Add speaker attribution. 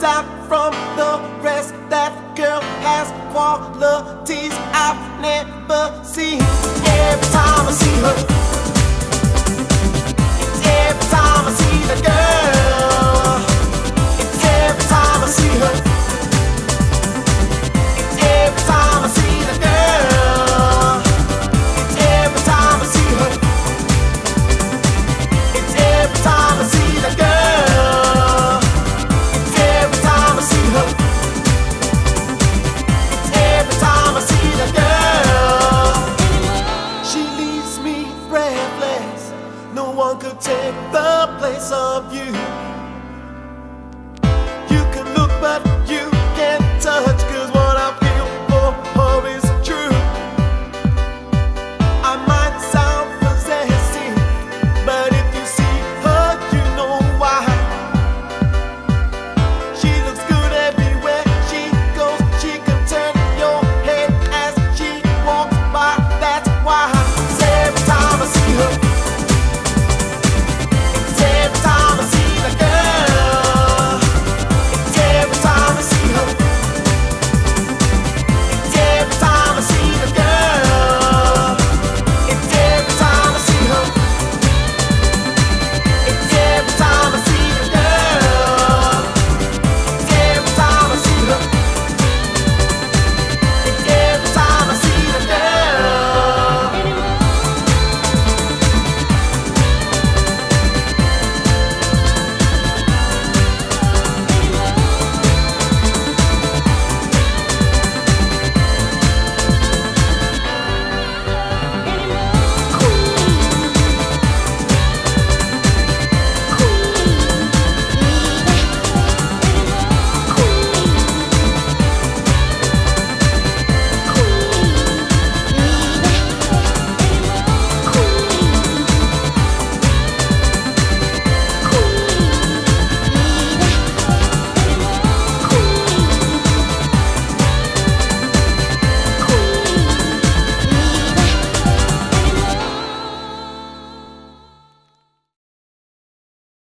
Speaker 1: out from the rest. That girl has qualities I've never seen. Every time I see her, it's every time I see the girl. It's every time I see her. It's every time I see the girl. It's every time I see her. It's every time I see the girl. It's every time I see her. It's every time I see the girl. She leaves me breathless. No one could take the place of you.